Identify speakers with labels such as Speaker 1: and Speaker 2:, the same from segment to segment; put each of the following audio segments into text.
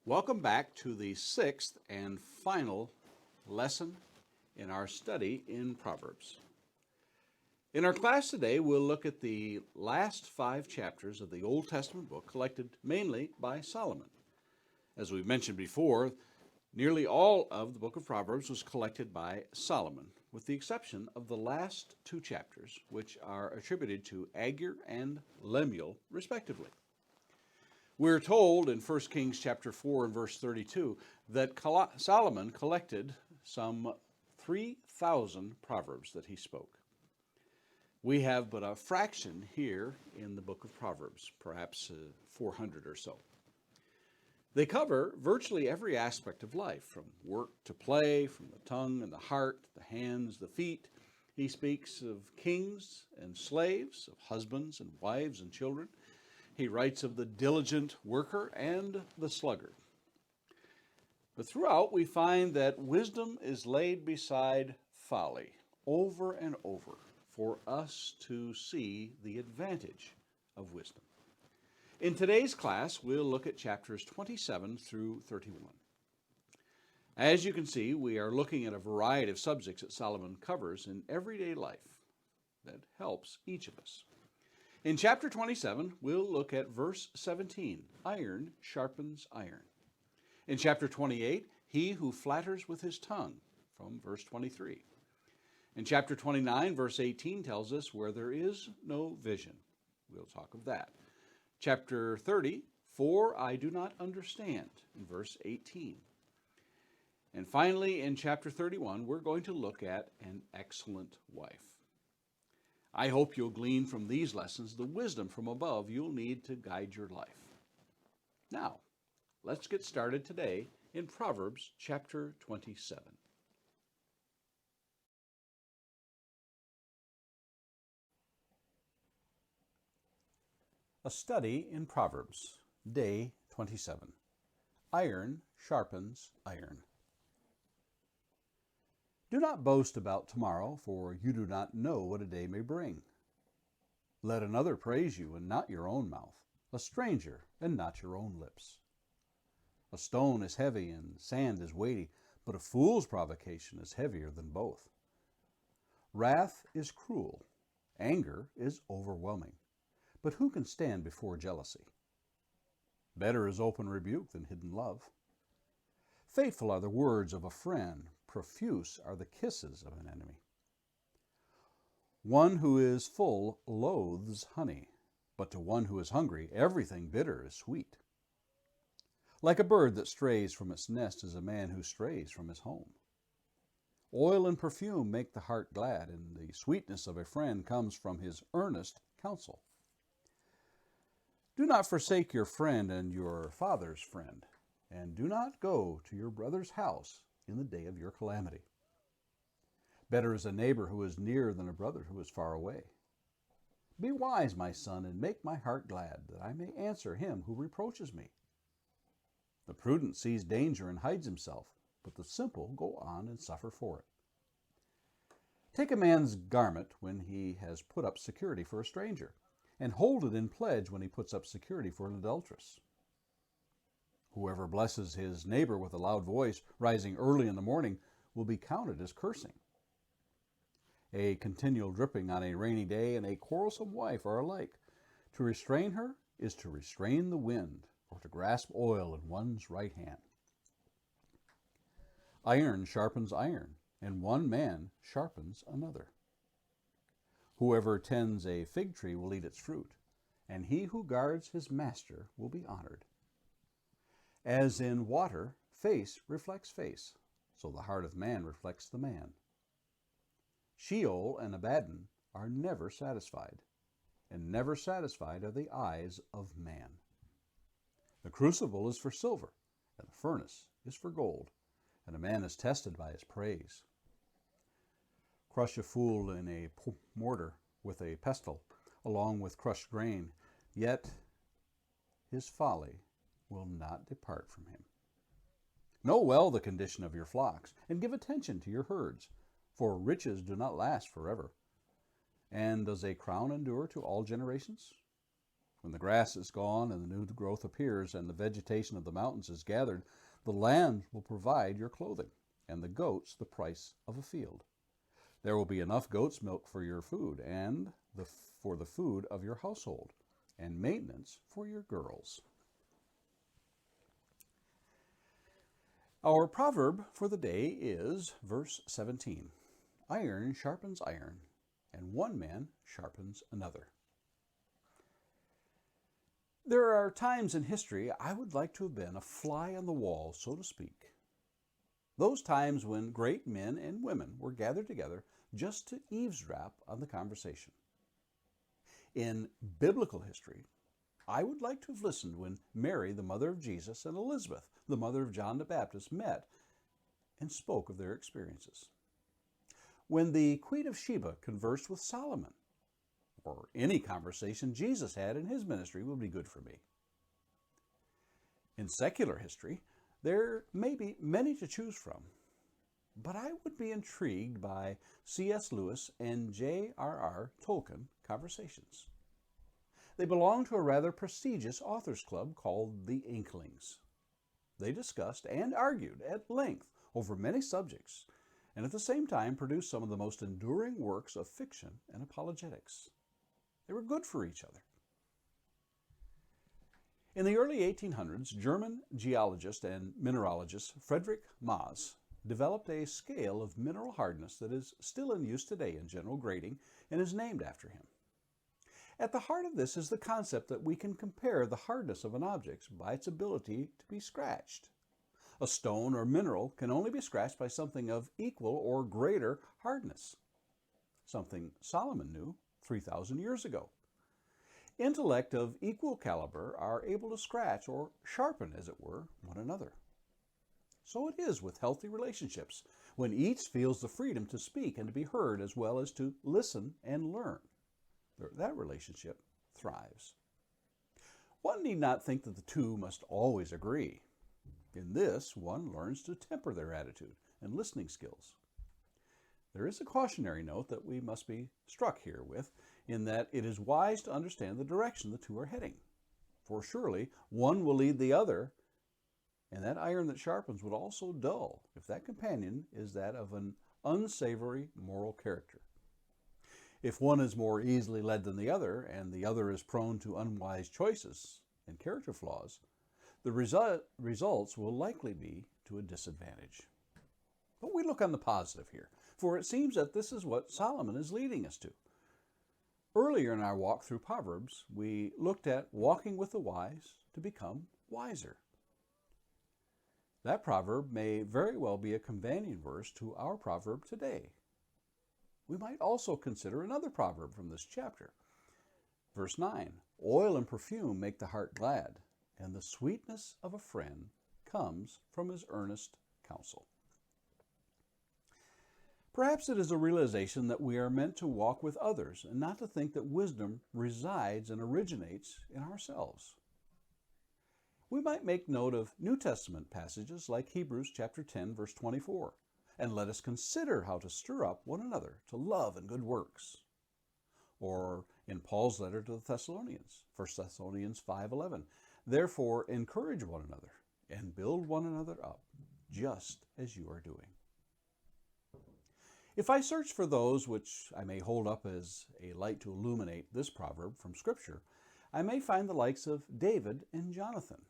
Speaker 1: Welcome back to the sixth and final lesson in our study in Proverbs. In our class today, we'll look at the last 5 chapters of the Old Testament book collected mainly by Solomon. As we've mentioned before, nearly all of the book of Proverbs was collected by Solomon, with the exception of the last 2 chapters, which are attributed to Agur and Lemuel, respectively. We're told in 1 Kings chapter 4 and verse 32 that Solomon collected some 3,000 proverbs that he spoke. We have but a fraction here in the book of Proverbs, perhaps 400 or so. They cover virtually every aspect of life, from work to play, from the tongue and the heart, the hands, the feet. He speaks of kings and slaves, of husbands and wives and children. He writes of the diligent worker and the sluggard. But throughout we find that wisdom is laid beside folly over and over for us to see the advantage of wisdom. In today's class, we'll look at chapters 27 through 31. As you can see, we are looking at a variety of subjects that Solomon covers in everyday life that helps each of us. In chapter 27, we'll look at verse 17, iron sharpens iron. In chapter 28, he who flatters with his tongue, from verse 23. In chapter 29, verse 18 tells us where there is no vision. We'll talk of that. Chapter 30, for I do not understand, in verse 18. And finally, in chapter 31, we're going to look at an excellent wife. I hope you'll glean from these lessons the wisdom from above you'll need to guide your life. Now, let's get started today in Proverbs chapter 27. A study in Proverbs, day 27. Iron sharpens iron. Do not boast about tomorrow, for you do not know what a day may bring. Let another praise you, and not your own mouth, a stranger, and not your own lips. A stone is heavy, and sand is weighty, but a fool's provocation is heavier than both. Wrath is cruel, anger is overwhelming, but who can stand before jealousy? Better is open rebuke than hidden love. Faithful are the words of a friend, profuse are the kisses of an enemy. One who is full loathes honey, but to one who is hungry, everything bitter is sweet. Like a bird that strays from its nest is a man who strays from his home. Oil and perfume make the heart glad, and the sweetness of a friend comes from his earnest counsel. Do not forsake your friend and your father's friend, and do not go to your brother's house in the day of your calamity. Better is a neighbor who is near than a brother who is far away. Be wise, my son, and make my heart glad, that I may answer him who reproaches me. The prudent sees danger and hides himself, but the simple go on and suffer for it. Take a man's garment when he has put up security for a stranger, and hold it in pledge when he puts up security for an adulteress. Whoever blesses his neighbor with a loud voice, rising early in the morning, will be counted as cursing. A continual dripping on a rainy day and a quarrelsome wife are alike. To restrain her is to restrain the wind, or to grasp oil in one's right hand. Iron sharpens iron, and one man sharpens another. Whoever tends a fig tree will eat its fruit, and he who guards his master will be honored. As in water, face reflects face, so the heart of man reflects the man. Sheol and Abaddon are never satisfied, and never satisfied are the eyes of man. The crucible is for silver, and the furnace is for gold, and a man is tested by his praise. Crush a fool in a mortar with a pestle, along with crushed grain, yet his folly will not depart from him. Know well the condition of your flocks, and give attention to your herds, for riches do not last forever. And does a crown endure to all generations? When the grass is gone and the new growth appears and the vegetation of the mountains is gathered, the land will provide your clothing, and the goats the price of a field. There will be enough goat's milk for your food and for the food of your household, and maintenance for your girls. Our proverb for the day is verse 17. Iron sharpens iron, and one man sharpens another. There are times in history I would like to have been a fly on the wall, so to speak. Those times when great men and women were gathered together just to eavesdrop on the conversation. In biblical history, I would like to have listened when Mary, the mother of Jesus, and Elizabeth, the mother of John the Baptist, met and spoke of their experiences. When the Queen of Sheba conversed with Solomon, or any conversation Jesus had in his ministry would be good for me. In secular history, there may be many to choose from, but I would be intrigued by C.S. Lewis and J.R.R. Tolkien conversations. They belong to a rather prestigious authors club called the Inklings. They discussed and argued at length over many subjects, and at the same time produced some of the most enduring works of fiction and apologetics. They were good for each other. In the early 1800s, German geologist and mineralogist Friedrich Maas developed a scale of mineral hardness that is still in use today in general grading and is named after him. At the heart of this is the concept that we can compare the hardness of an object by its ability to be scratched. A stone or mineral can only be scratched by something of equal or greater hardness, something Solomon knew 3,000 years ago. Intellect of equal caliber are able to scratch or sharpen, as it were, one another. So it is with healthy relationships, when each feels the freedom to speak and to be heard as well as to listen and learn. That relationship thrives. One need not think that the two must always agree. In this, one learns to temper their attitude and listening skills. There is a cautionary note that we must be struck here with, in that it is wise to understand the direction the two are heading. For surely one will lead the other, and that iron that sharpens would also dull if that companion is that of an unsavory moral character. If one is more easily led than the other, and the other is prone to unwise choices and character flaws, the results will likely be to a disadvantage. But we look on the positive here, for it seems that this is what Solomon is leading us to. Earlier in our walk through Proverbs, we looked at walking with the wise to become wiser. That proverb may very well be a companion verse to our proverb today. We might also consider another proverb from this chapter. Verse 9, oil and perfume make the heart glad, and the sweetness of a friend comes from his earnest counsel. Perhaps it is a realization that we are meant to walk with others and not to think that wisdom resides and originates in ourselves. We might make note of New Testament passages like Hebrews chapter 10, verse 24. And let us consider how to stir up one another to love and good works. Or in Paul's letter to the Thessalonians, 1 Thessalonians 5:11, therefore encourage one another and build one another up, just as you are doing. If I search for those which I may hold up as a light to illuminate this proverb from Scripture, I may find the likes of David and Jonathan.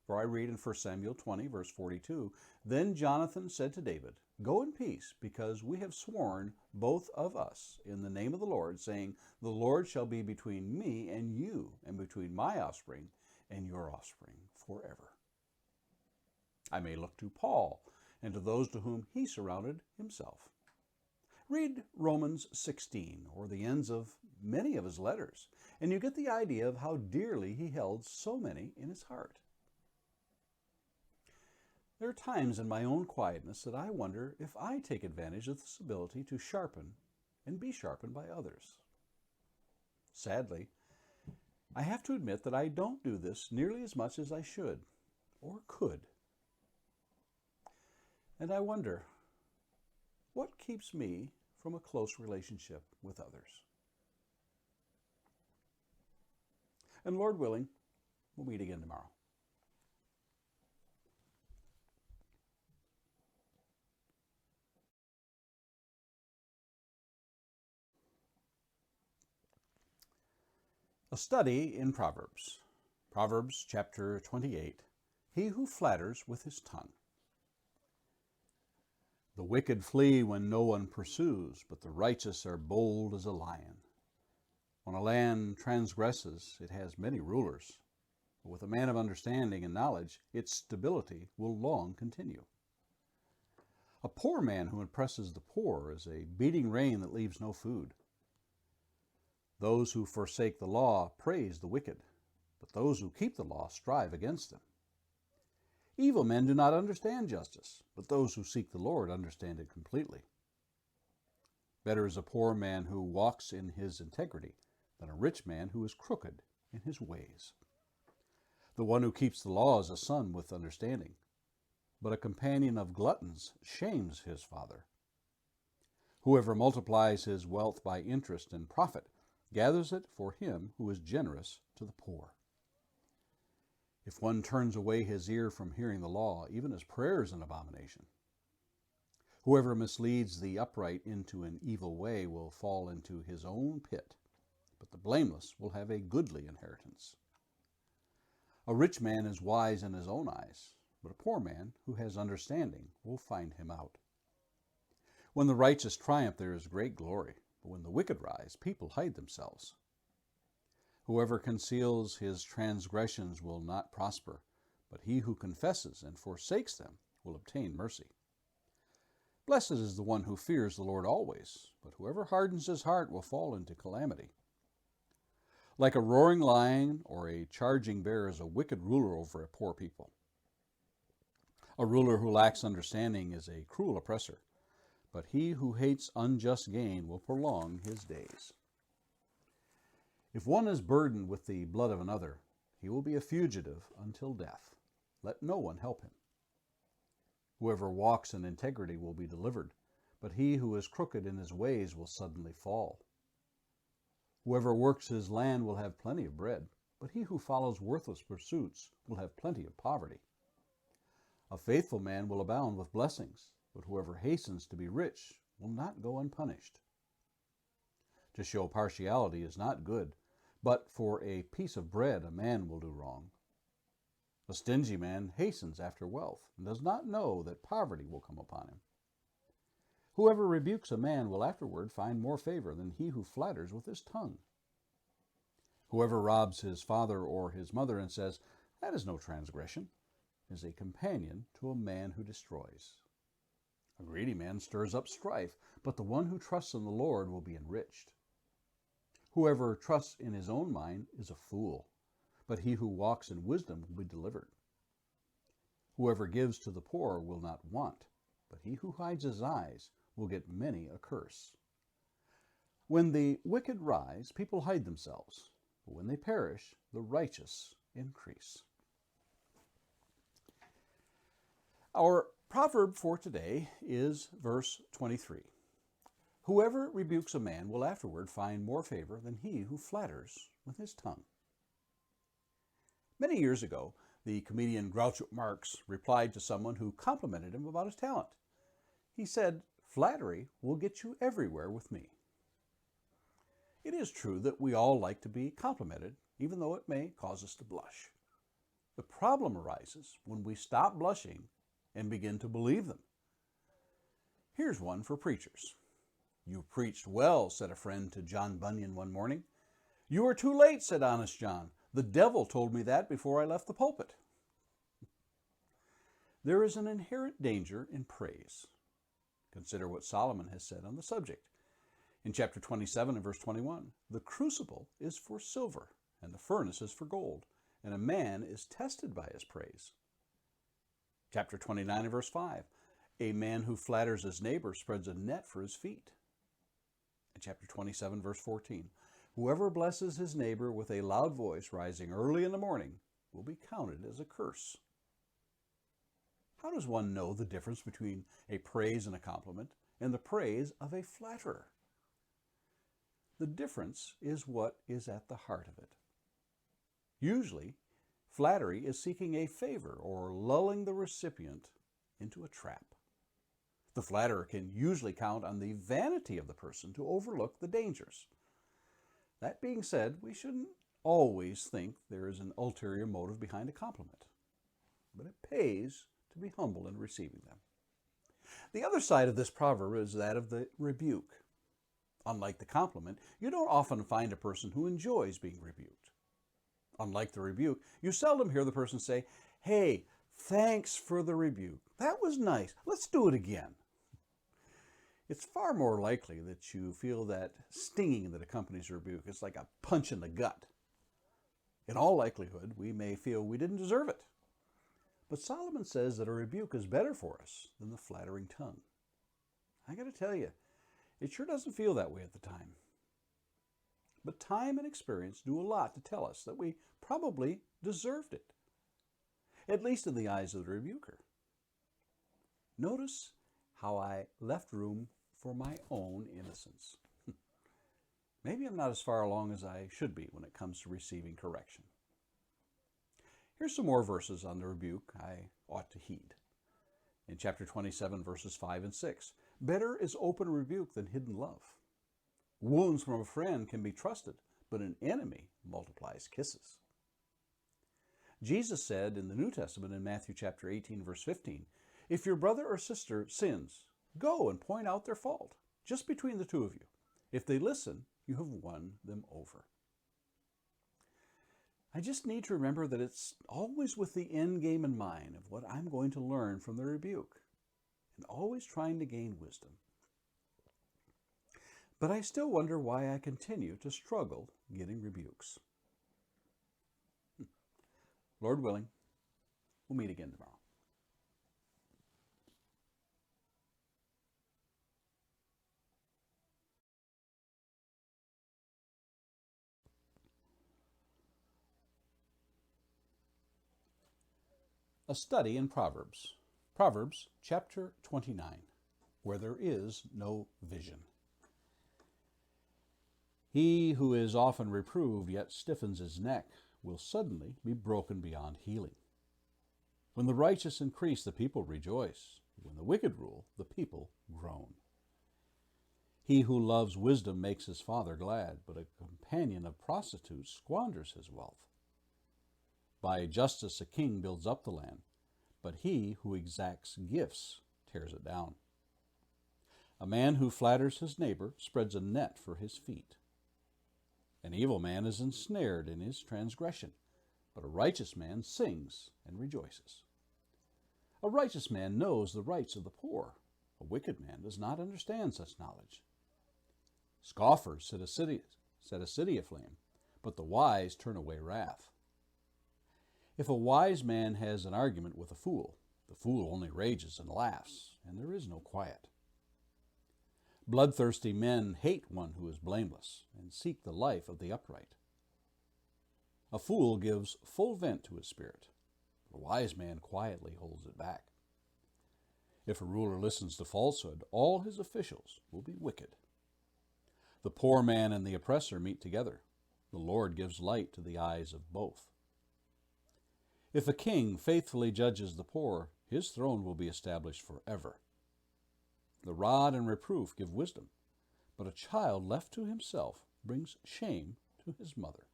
Speaker 1: For I read in 1 Samuel 20, verse 42, then Jonathan said to David, go in peace, because we have sworn, both of us, in the name of the Lord, saying, the Lord shall be between me and you, and between my offspring and your offspring forever. I may look to Paul and to those to whom he surrounded himself. Read Romans 16, or the ends of many of his letters, and you get the idea of how dearly he held so many in his heart. There are times in my own quietness that I wonder if I take advantage of this ability to sharpen and be sharpened by others. Sadly, I have to admit that I don't do this nearly as much as I should or could. And I wonder, what keeps me from a close relationship with others? And Lord willing, we'll meet again tomorrow. A study in Proverbs. Proverbs Chapter 28. He who flatters with his tongue. The wicked flee when no one pursues, but the righteous are bold as a lion. When a land transgresses, it has many rulers. But with a man of understanding and knowledge, its stability will long continue. A poor man who oppresses the poor is a beating rain that leaves no food. Those who forsake the law praise the wicked, but those who keep the law strive against them. Evil men do not understand justice, but those who seek the Lord understand it completely. Better is a poor man who walks in his integrity than a rich man who is crooked in his ways. The one who keeps the law is a son with understanding, but a companion of gluttons shames his father. Whoever multiplies his wealth by interest and profit gathers it for him who is generous to the poor. If one turns away his ear from hearing the law, even his prayer is an abomination. Whoever misleads the upright into an evil way will fall into his own pit, but the blameless will have a goodly inheritance. A rich man is wise in his own eyes, but a poor man who has understanding will find him out. When the righteous triumph, there is great glory, but when the wicked rise, people hide themselves. Whoever conceals his transgressions will not prosper, but he who confesses and forsakes them will obtain mercy. Blessed is the one who fears the Lord always, but whoever hardens his heart will fall into calamity. Like a roaring lion or a charging bear is a wicked ruler over a poor people. A ruler who lacks understanding is a cruel oppressor, but he who hates unjust gain will prolong his days. If one is burdened with the blood of another, he will be a fugitive until death. Let no one help him. Whoever walks in integrity will be delivered, but he who is crooked in his ways will suddenly fall. Whoever works his land will have plenty of bread, but he who follows worthless pursuits will have plenty of poverty. A faithful man will abound with blessings, but whoever hastens to be rich will not go unpunished. To show partiality is not good, but for a piece of bread a man will do wrong. A stingy man hastens after wealth and does not know that poverty will come upon him. Whoever rebukes a man will afterward find more favor than he who flatters with his tongue. Whoever robs his father or his mother and says, "That is no transgression," is a companion to a man who destroys. A greedy man stirs up strife, but the one who trusts in the Lord will be enriched. Whoever trusts in his own mind is a fool, but he who walks in wisdom will be delivered. Whoever gives to the poor will not want, but he who hides his eyes will get many a curse. When the wicked rise, people hide themselves, but when they perish, the righteous increase. Our proverb for today is verse 23. Whoever rebukes a man will afterward find more favor than he who flatters with his tongue. Many years ago, the comedian Groucho Marx replied to someone who complimented him about his talent. He said, "Flattery will get you everywhere with me." It is true that we all like to be complimented, even though it may cause us to blush. The problem arises when we stop blushing and begin to believe them. Here's one for preachers. "You preached well," said a friend to John Bunyan one morning. "You are too late," said honest John. "The devil told me that before I left the pulpit." There is an inherent danger in praise. Consider what Solomon has said on the subject. In chapter 27 and verse 21, "The crucible is for silver, and the furnace is for gold, and a man is tested by his praise." Chapter 29 and verse 5, "A man who flatters his neighbor spreads a net for his feet." In chapter 27 verse 14, "Whoever blesses his neighbor with a loud voice rising early in the morning will be counted as a curse." How does one know the difference between a praise and a compliment and the praise of a flatterer? The difference is what is at the heart of it. Usually, flattery is seeking a favor or lulling the recipient into a trap. The flatterer can usually count on the vanity of the person to overlook the dangers. That being said, we shouldn't always think there is an ulterior motive behind a compliment, but it pays to be humble in receiving them. The other side of this proverb is that of the rebuke. Unlike the compliment, you don't often find a person who enjoys being rebuked. Unlike the rebuke, you seldom hear the person say, "Hey, thanks for the rebuke. That was nice. Let's do it again." It's far more likely that you feel that stinging that accompanies a rebuke. It's like a punch in the gut. In all likelihood, we may feel we didn't deserve it. But Solomon says that a rebuke is better for us than the flattering tongue. I got to tell you, it sure doesn't feel that way at the time. But time and experience do a lot to tell us that we probably deserved it, at least in the eyes of the rebuker. Notice how I left room for my own innocence. Maybe I'm not as far along as I should be when it comes to receiving correction. Here's some more verses on the rebuke I ought to heed. In chapter 27, verses 5 and 6, "Better is open rebuke than hidden love. Wounds from a friend can be trusted, but an enemy multiplies kisses." Jesus said in the New Testament in Matthew chapter 18, verse 15, "If your brother or sister sins, go and point out their fault, just between the two of you. If they listen, you have won them over." I just need to remember that it's always with the end game in mind of what I'm going to learn from the rebuke, and always trying to gain wisdom. But I still wonder why I continue to struggle getting rebukes. Lord willing, we'll meet again tomorrow. A study in Proverbs. Proverbs Chapter 29, where there is no vision. He who is often reproved yet stiffens his neck will suddenly be broken beyond healing. When the righteous increase, the people rejoice. When the wicked rule, the people groan. He who loves wisdom makes his father glad, but a companion of prostitutes squanders his wealth. By justice a king builds up the land, but he who exacts gifts tears it down. A man who flatters his neighbor spreads a net for his feet. An evil man is ensnared in his transgression, but a righteous man sings and rejoices. A righteous man knows the rights of the poor. A wicked man does not understand such knowledge. Scoffers set a city aflame, but the wise turn away wrath. If a wise man has an argument with a fool, the fool only rages and laughs, and there is no quiet. Bloodthirsty men hate one who is blameless and seek the life of the upright. A fool gives full vent to his spirit. A wise man quietly holds it back. If a ruler listens to falsehood, all his officials will be wicked. The poor man and the oppressor meet together. The Lord gives light to the eyes of both. If a king faithfully judges the poor, his throne will be established forever. The rod and reproof give wisdom, but a child left to himself brings shame to his mother.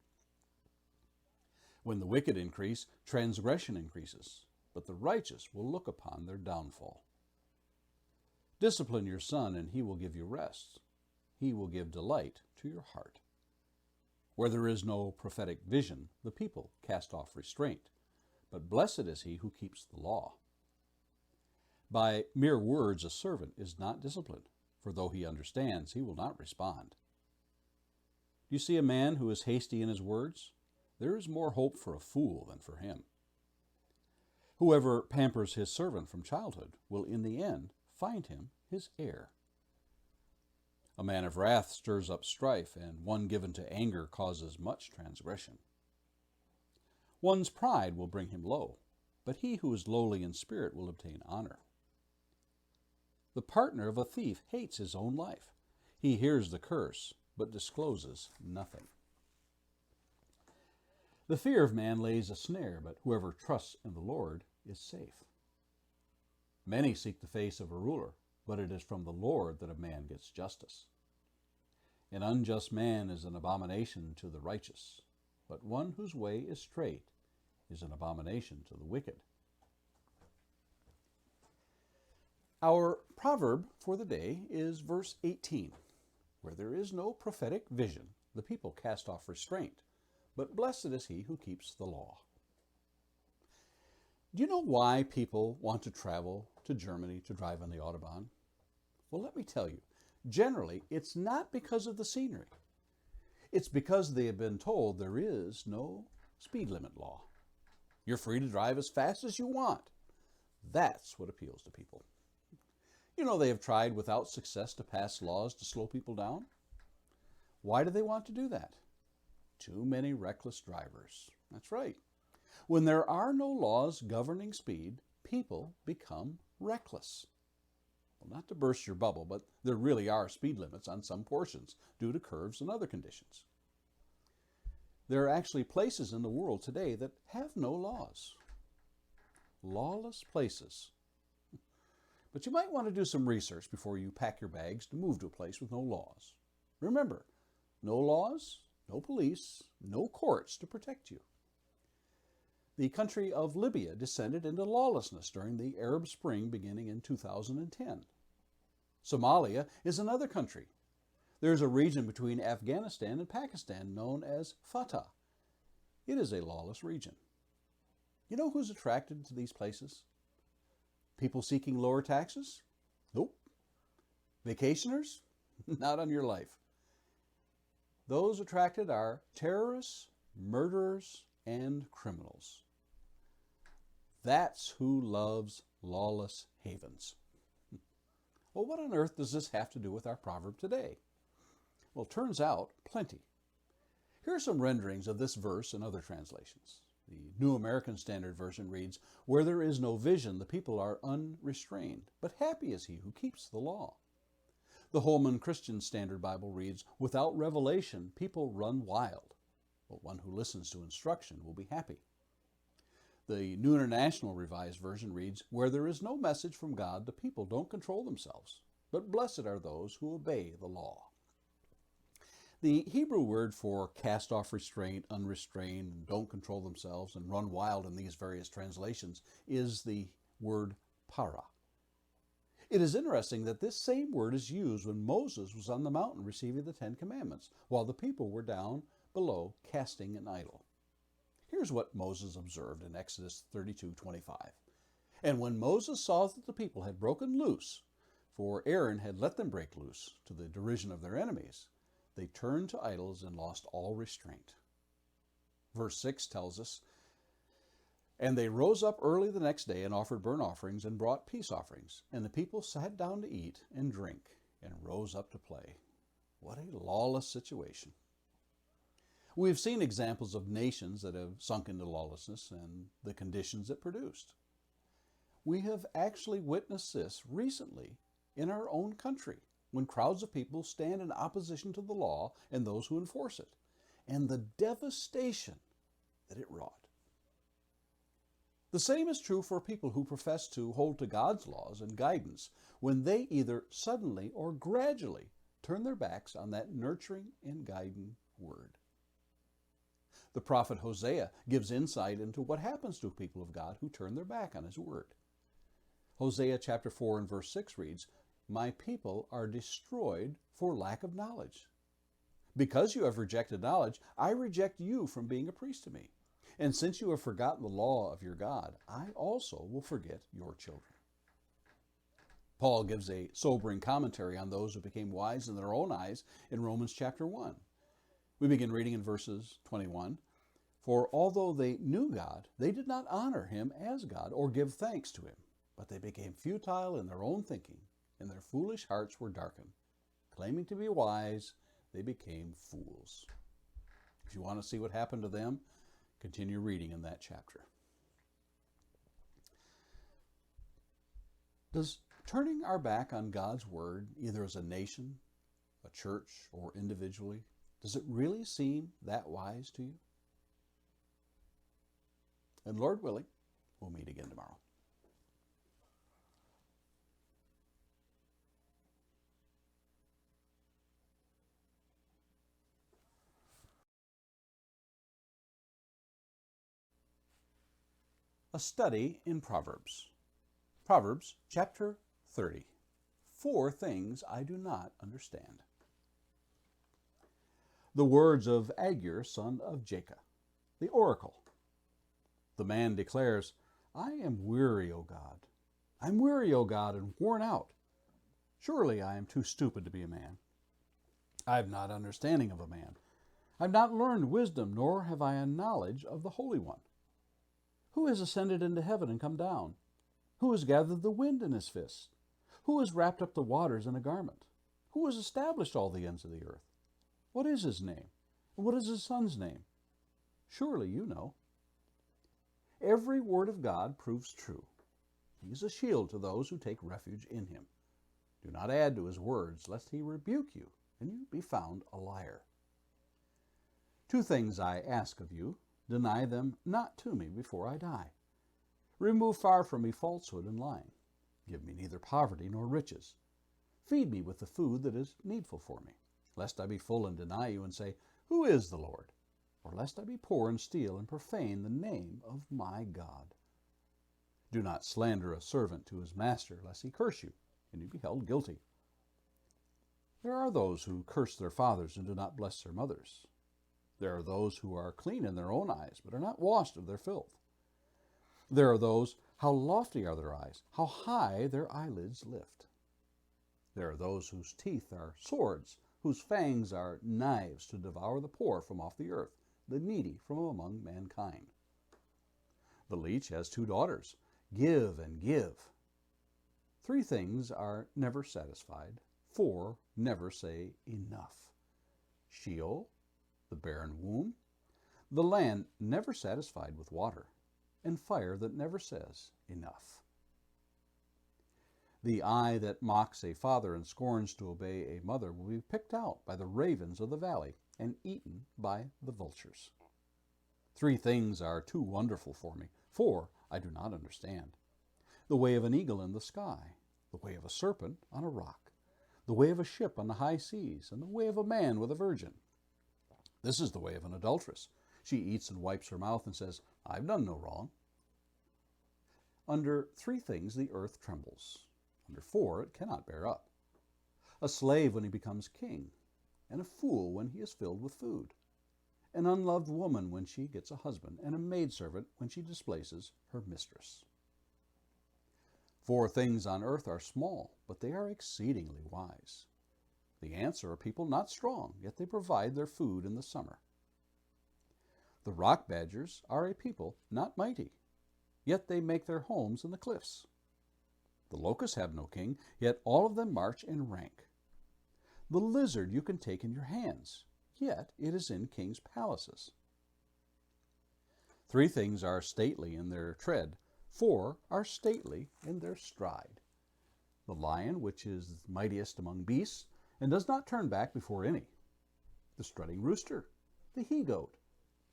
Speaker 1: When the wicked increase, transgression increases, but the righteous will look upon their downfall. Discipline your son, and he will give you rest. He will give delight to your heart. Where there is no prophetic vision, the people cast off restraint, but blessed is he who keeps the law. By mere words a servant is not disciplined, for though he understands, he will not respond. Do you see a man who is hasty in his words? There is more hope for a fool than for him. Whoever pampers his servant from childhood will in the end find him his heir. A man of wrath stirs up strife, and one given to anger causes much transgression. One's pride will bring him low, but he who is lowly in spirit will obtain honor. The partner of a thief hates his own life. He hears the curse, but discloses nothing. The fear of man lays a snare, but whoever trusts in the Lord is safe. Many seek the face of a ruler, but it is from the Lord that a man gets justice. An unjust man is an abomination to the righteous, but one whose way is straight is an abomination to the wicked. Our proverb for the day is verse 18. Where there is no prophetic vision, the people cast off restraint, but blessed is he who keeps the law. Do you know why people want to travel to Germany to drive on the Autobahn? Well, let me tell you. Generally, it's not because of the scenery. It's because they have been told there is no speed limit law. You're free to drive as fast as you want. That's what appeals to people. You know, they have tried without success to pass laws to slow people down. Why do they want to do that? Too many reckless drivers. That's right. When there are no laws governing speed, people become reckless. Well, not to burst your bubble, but there really are speed limits on some portions due to curves and other conditions. There are actually places in the world today that have no laws. Lawless places. But you might want to do some research before you pack your bags to move to a place with no laws. Remember, no laws, no police, no courts to protect you. The country of Libya descended into lawlessness during the Arab Spring beginning in 2010. Somalia is another country. There's a region between Afghanistan and Pakistan known as Fatah. It is a lawless region. You know who's attracted to these places? People seeking lower taxes? Nope. Vacationers? Not on your life. Those attracted are terrorists, murderers, and criminals. That's who loves lawless havens. Well, what on earth does this have to do with our proverb today? Well, turns out, plenty. Here are some renderings of this verse in other translations. The New American Standard Version reads, "Where there is no vision, the people are unrestrained, but happy is he who keeps the law." The Holman Christian Standard Bible reads, "Without revelation, people run wild, but one who listens to instruction will be happy." The New International Revised Version reads, "Where there is no message from God, the people don't control themselves, but blessed are those who obey the law." The Hebrew word for cast off restraint, unrestrained, don't control themselves, and run wild in these various translations is the word para. It is interesting that this same word is used when Moses was on the mountain receiving the Ten Commandments, while the people were down below casting an idol. Here's what Moses observed in Exodus 32:25. "And when Moses saw that the people had broken loose, for Aaron had let them break loose to the derision of their enemies, they turned to idols and lost all restraint." Verse 6 tells us, "And they rose up early the next day and offered burnt offerings and brought peace offerings. And the people sat down to eat and drink and rose up to play." What a lawless situation. We've seen examples of nations that have sunk into lawlessness and the conditions it produced. We have actually witnessed this recently in our own country, when crowds of people stand in opposition to the law and those who enforce it, and the devastation that it wrought. The same is true for people who profess to hold to God's laws and guidance when they either suddenly or gradually turn their backs on that nurturing and guiding word. The prophet Hosea gives insight into what happens to people of God who turn their back on his word. Hosea chapter 4 and verse 6 reads, "My people are destroyed for lack of knowledge. Because you have rejected knowledge, I reject you from being a priest to me. And since you have forgotten the law of your God, I also will forget your children." Paul gives a sobering commentary on those who became wise in their own eyes in Romans chapter 1. We begin reading in verses 21. "For although they knew God, they did not honor him as God or give thanks to him, but they became futile in their own thinking, and their foolish hearts were darkened. Claiming to be wise, they became fools." If you want to see what happened to them, continue reading in that chapter. Does turning our back on God's word, either as a nation, a church, or individually, does it really seem that wise to you? And Lord willing, we'll meet again tomorrow. A study in Proverbs. Proverbs Chapter 30. 4 things I do not understand. The words of Agur, son of Jacob, the oracle. The man declares, I am weary, O God. I'm weary, O God, and worn out. Surely I am too stupid to be a man. I have not understanding of a man. I have not learned wisdom, nor have I a knowledge of the Holy One. Who has ascended into heaven and come down? Who has gathered the wind in his fist? Who has wrapped up the waters in a garment? Who has established all the ends of the earth? What is his name? And what is his son's name? Surely you know. Every word of God proves true. He is a shield to those who take refuge in him. Do not add to his words, lest he rebuke you, and you be found a liar. 2 things I ask of you. Deny them not to me before I die. Remove far from me falsehood and lying. Give me neither poverty nor riches. Feed me with the food that is needful for me, lest I be full and deny you and say, Who is the Lord? Or lest I be poor and steal and profane the name of my God. Do not slander a servant to his master, lest he curse you, and you be held guilty. There are those who curse their fathers and do not bless their mothers. There are those who are clean in their own eyes, but are not washed of their filth. There are those, how lofty are their eyes, how high their eyelids lift. There are those whose teeth are swords, whose fangs are knives to devour the poor from off the earth, the needy from among mankind. The leech has 2 daughters. Give and give. 3 things are never satisfied. 4 never say enough. Sheol, the barren womb, the land never satisfied with water, and fire that never says enough. The eye that mocks a father and scorns to obey a mother will be picked out by the ravens of the valley and eaten by the vultures. 3 things are too wonderful for me. 4 I do not understand. The way of an eagle in the sky, the way of a serpent on a rock, the way of a ship on the high seas, and the way of a man with a virgin. This is the way of an adulteress. She eats and wipes her mouth and says, I've done no wrong. Under 3 things the earth trembles. Under 4 it cannot bear up. A slave when he becomes king, and a fool when he is filled with food. An unloved woman when she gets a husband, and a maidservant when she displaces her mistress. 4 things on earth are small, but they are exceedingly wise. The ants are a people not strong, yet they provide their food in the summer. The rock badgers are a people not mighty, yet they make their homes in the cliffs. The locusts have no king, yet all of them march in rank. The lizard you can take in your hands, yet it is in kings' palaces. 3 things are stately in their tread, 4 are stately in their stride. The lion, which is mightiest among beasts, and does not turn back before any. The strutting rooster, the he-goat,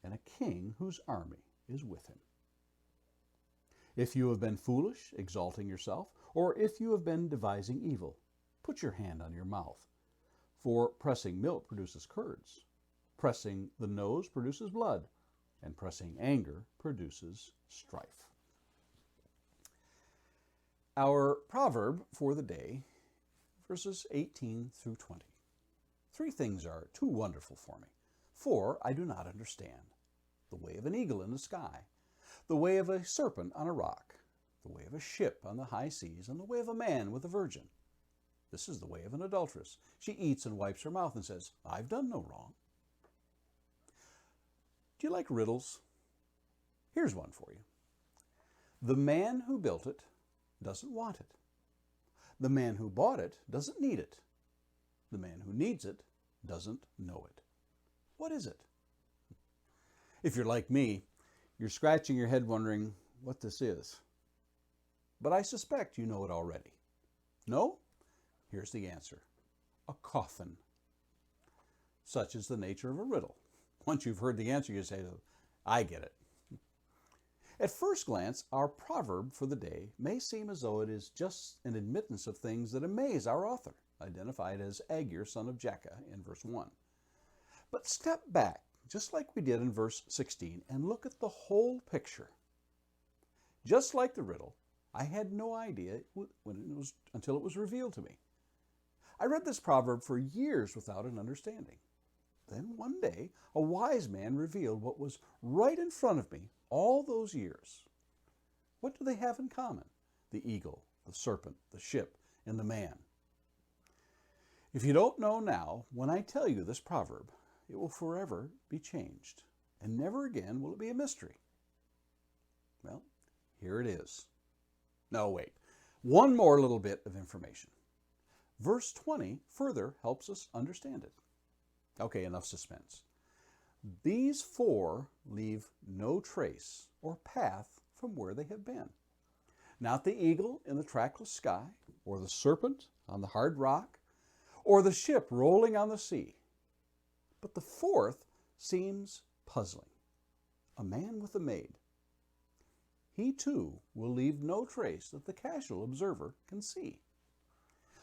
Speaker 1: and a king whose army is with him. If you have been foolish, exalting yourself, or if you have been devising evil, put your hand on your mouth. For pressing milk produces curds, pressing the nose produces blood, and pressing anger produces strife. Our proverb for the day, verses 18 through 20. 3 things are too wonderful for me. 4 I do not understand. The way of an eagle in the sky, the way of a serpent on a rock, the way of a ship on the high seas, and the way of a man with a virgin. This is the way of an adulteress. She eats and wipes her mouth and says, I've done no wrong. Do you like riddles? Here's one for you. The man who built it doesn't want it. The man who bought it doesn't need it. The man who needs it doesn't know it. What is it? If you're like me, you're scratching your head wondering what this is. But I suspect you know it already. No? Here's the answer. A coffin. Such is the nature of a riddle. Once you've heard the answer, you say, I get it. At first glance, our proverb for the day may seem as though it is just an admittance of things that amaze our author, identified as Agur, son of Jakeh, in verse 1. But step back, just like we did in verse 16, and look at the whole picture. Just like the riddle, I had no idea until it was revealed to me. I read this proverb for years without an understanding. Then one day, a wise man revealed what was right in front of me all those years. What do they have in common? The eagle, the serpent, the ship, and the man. If you don't know now, when I tell you this proverb, it will forever be changed, and never again will it be a mystery. Well, here it is. No, wait. One more little bit of information. Verse 20 further helps us understand it. Okay, enough suspense. These four leave no trace or path from where they have been. Not the eagle in the trackless sky, or the serpent on the hard rock, or the ship rolling on the sea. But the fourth seems puzzling. A man with a maid. He too will leave no trace that the casual observer can see.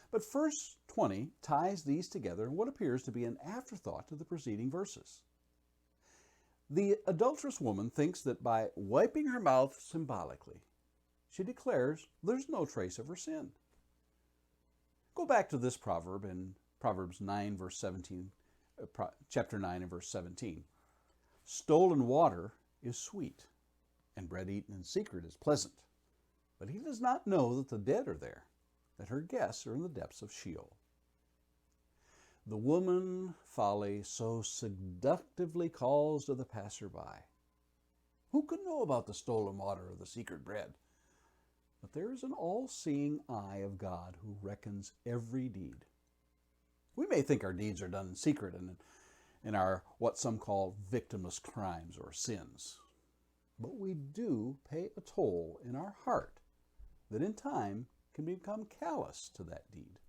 Speaker 1: But verse 20 ties these together in what appears to be an afterthought to the preceding verses. The adulterous woman thinks that by wiping her mouth symbolically, she declares there's no trace of her sin. Go back to this proverb in Proverbs 9, verse 17, chapter 9 and verse 17. Stolen water is sweet, and bread eaten in secret is pleasant. But he does not know that the dead are there, that her guests are in the depths of Sheol. The woman folly so seductively calls to the passerby. Who could know about the stolen water or the secret bread? But there is an all-seeing eye of God who reckons every deed. We may think our deeds are done in secret and in our what some call victimless crimes or sins. But we do pay a toll in our heart that in time can become callous to that deed.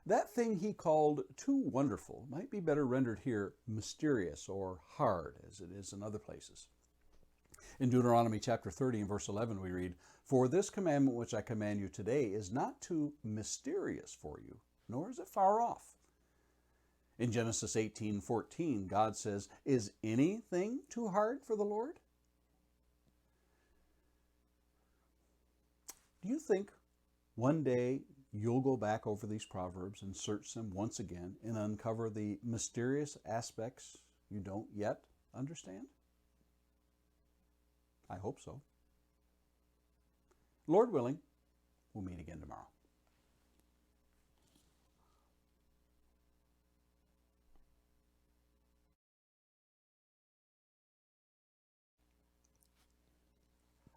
Speaker 1: That thing he called too wonderful might be better rendered here mysterious or hard, as it is in other places. In Deuteronomy chapter 30 and verse 11 we read, "For this commandment which I command you today is not too mysterious for you, nor is it far off." In Genesis 18:14, God says, "Is anything too hard for the Lord?" Do you think one day you'll go back over these Proverbs and search them once again and uncover the mysterious aspects you don't yet understand? I hope so. Lord willing, we'll meet again tomorrow.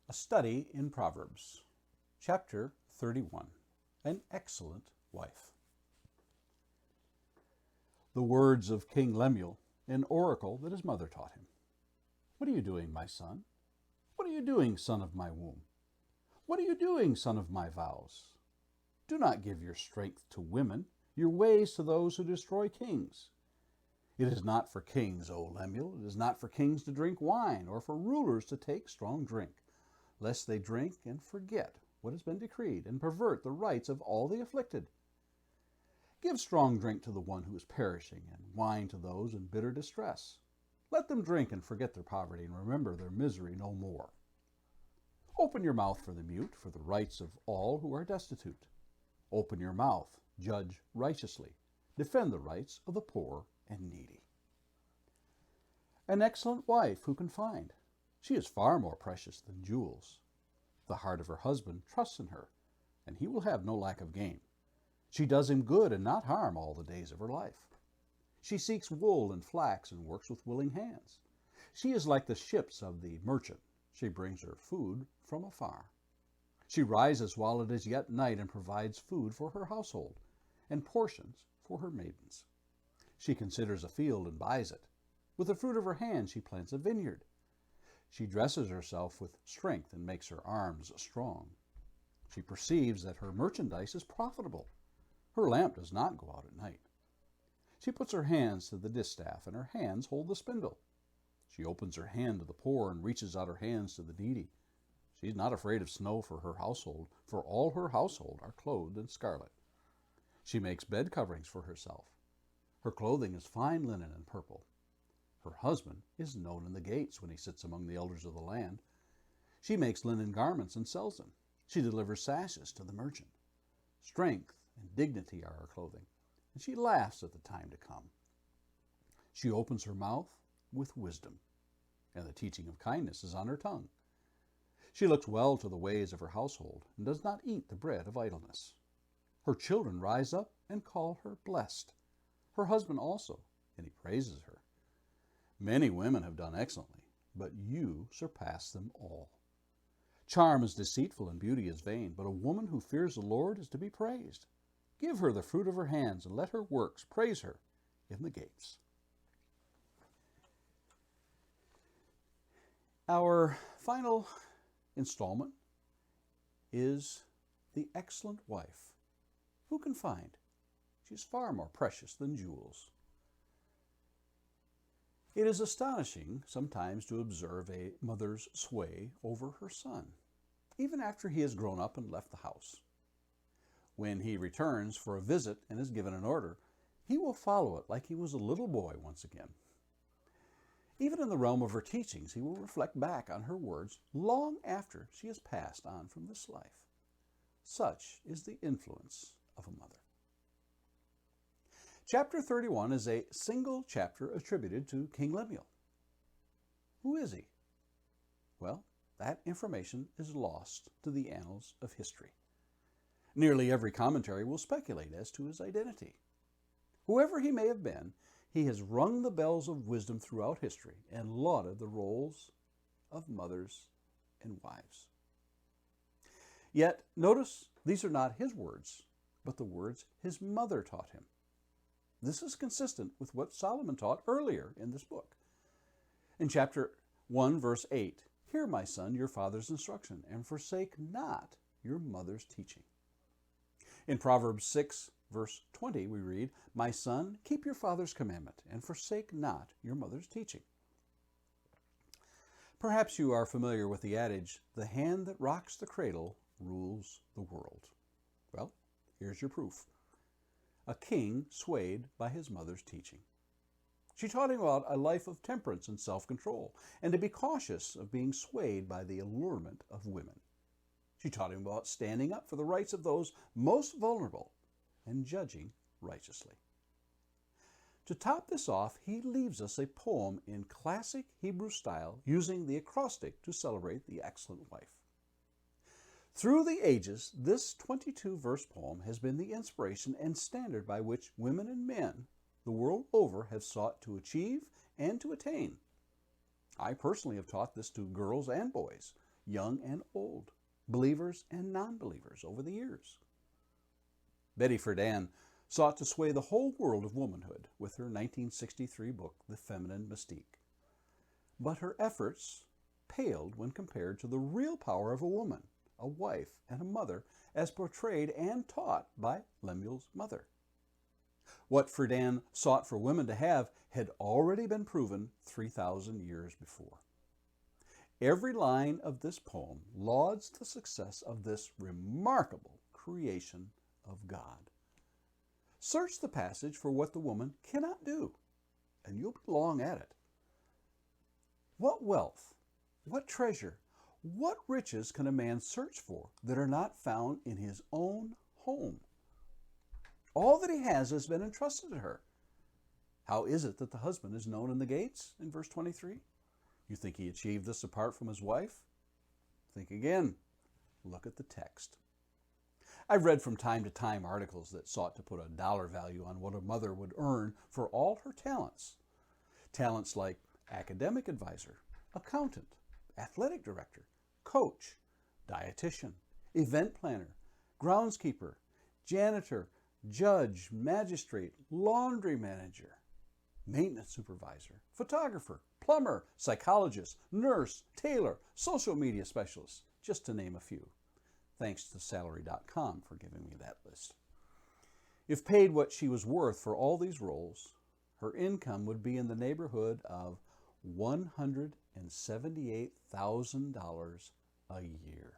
Speaker 1: A study in Proverbs, chapter 31, an excellent wife. The words of King Lemuel, an oracle that his mother taught him. "What are you doing, my son? What are you doing, son of my womb? What are you doing, son of my vows? Do not give your strength to women, your ways to those who destroy kings. It is not for kings, O Lemuel, it is not for kings to drink wine, or for rulers to take strong drink, lest they drink and forget what has been decreed, and pervert the rights of all the afflicted. Give strong drink to the one who is perishing, and wine to those in bitter distress. Let them drink and forget their poverty, and remember their misery no more. Open your mouth for the mute, for the rights of all who are destitute. Open your mouth, judge righteously, defend the rights of the poor and needy." An excellent wife who can find? She is far more precious than jewels. The heart of her husband trusts in her, and he will have no lack of gain. She does him good and not harm all the days of her life. She seeks wool and flax and works with willing hands. She is like the ships of the merchant. She brings her food from afar. She rises while it is yet night and provides food for her household and portions for her maidens. She considers a field and buys it. With the fruit of her hand she plants a vineyard. She dresses herself with strength and makes her arms strong. She perceives that her merchandise is profitable. Her lamp does not go out at night. She puts her hands to the distaff, and her hands hold the spindle. She opens her hand to the poor and reaches out her hands to the needy. She's not afraid of snow for her household, for all her household are clothed in scarlet. She makes bed coverings for herself. Her clothing is fine linen and purple. Her husband is known in the gates when he sits among the elders of the land. She makes linen garments and sells them. She delivers sashes to the merchant. Strength and dignity are her clothing, and she laughs at the time to come. She opens her mouth with wisdom, and the teaching of kindness is on her tongue. She looks well to the ways of her household and does not eat the bread of idleness. Her children rise up and call her blessed. Her husband also, and he praises her. Many women have done excellently, but you surpass them all. Charm is deceitful and beauty is vain, but a woman who fears the Lord is to be praised. Give her the fruit of her hands, and let her works praise her in the gates. Our final installment is the excellent wife. Who can find? She's far more precious than jewels. It is astonishing sometimes to observe a mother's sway over her son, even after he has grown up and left the house. When he returns for a visit and is given an order, he will follow it like he was a little boy once again. Even in the realm of her teachings, he will reflect back on her words long after she has passed on from this life. Such is the influence of a mother. Chapter 31 is a single chapter attributed to King Lemuel. Who is he? Well, that information is lost to the annals of history. Nearly every commentary will speculate as to his identity. Whoever he may have been, he has rung the bells of wisdom throughout history and lauded the roles of mothers and wives. Yet, notice these are not his words, but the words his mother taught him. This is consistent with what Solomon taught earlier in this book. In chapter 1, verse 8, "Hear, my son, your father's instruction, and forsake not your mother's teaching." In Proverbs 6, verse 20, we read, "My son, keep your father's commandment, and forsake not your mother's teaching." Perhaps you are familiar with the adage, "The hand that rocks the cradle rules the world." Well, here's your proof. A king swayed by his mother's teaching. She taught him about a life of temperance and self-control, and to be cautious of being swayed by the allurement of women. She taught him about standing up for the rights of those most vulnerable and judging righteously. To top this off, he leaves us a poem in classic Hebrew style using the acrostic to celebrate the excellent wife. Through the ages, this 22-verse poem has been the inspiration and standard by which women and men the world over have sought to achieve and to attain. I personally have taught this to girls and boys, young and old, believers and non-believers over the years. Betty Friedan sought to sway the whole world of womanhood with her 1963 book, The Feminine Mystique. But her efforts paled when compared to the real power of a woman, a wife, and a mother, as portrayed and taught by Lemuel's mother. What Friedan sought for women to have had already been proven 3,000 years before. Every line of this poem lauds the success of this remarkable creation of God. Search the passage for what the woman cannot do, and you'll be long at it. What wealth, what treasure, what riches can a man search for that are not found in his own home? All that he has been entrusted to her. How is it that the husband is known in the gates in verse 23? You think he achieved this apart from his wife? Think again. Look at the text. I've read from time to time articles that sought to put a dollar value on what a mother would earn for all her talents. Talents like academic advisor, accountant, athletic director, coach, dietitian, event planner, groundskeeper, janitor, judge, magistrate, laundry manager, maintenance supervisor, photographer, plumber, psychologist, nurse, tailor, social media specialist, just to name a few. Thanks to salary.com for giving me that list. If paid what she was worth for all these roles, her income would be in the neighborhood of $178,000 a year.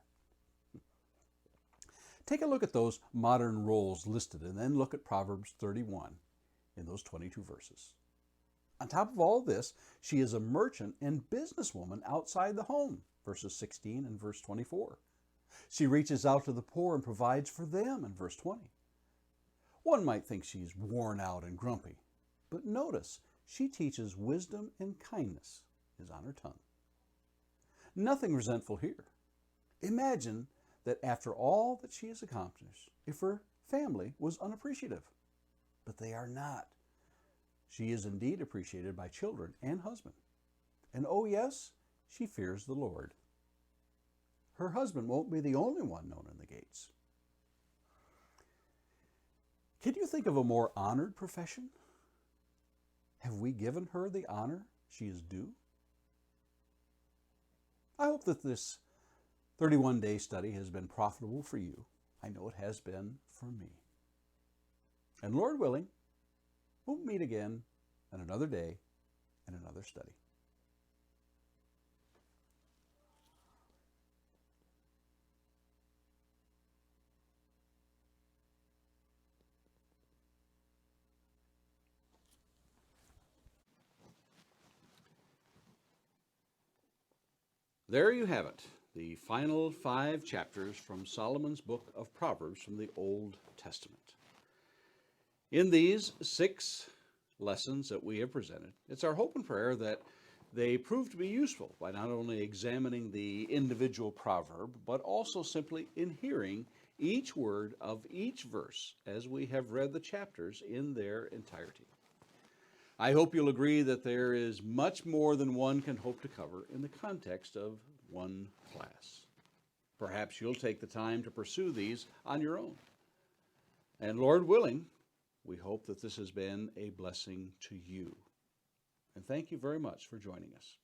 Speaker 1: Take a look at those modern roles listed and then look at Proverbs 31 in those 22 verses. On top of all this, she is a merchant and businesswoman outside the home, verses 16 and verse 24. She reaches out to the poor and provides for them in verse 20. One might think she's worn out and grumpy, but notice she teaches wisdom and kindness is on her tongue. Nothing resentful here. Imagine that after all that she has accomplished, if her family was unappreciative, but they are not. She is indeed appreciated by children and husband. And oh yes, she fears the Lord. Her husband won't be the only one known in the gates. Can you think of a more honored profession? Have we given her the honor she is due? I hope that this 31-day study has been profitable for you. I know it has been for me. And Lord willing, we'll meet again on another day and another study. There you have it, the final 5 chapters from Solomon's book of Proverbs from the Old Testament. In these 6 lessons that we have presented, it's our hope and prayer that they prove to be useful by not only examining the individual proverb, but also simply in hearing each word of each verse as we have read the chapters in their entirety. I hope you'll agree that there is much more than one can hope to cover in the context of one class. Perhaps you'll take the time to pursue these on your own. And Lord willing, we hope that this has been a blessing to you. And thank you very much for joining us.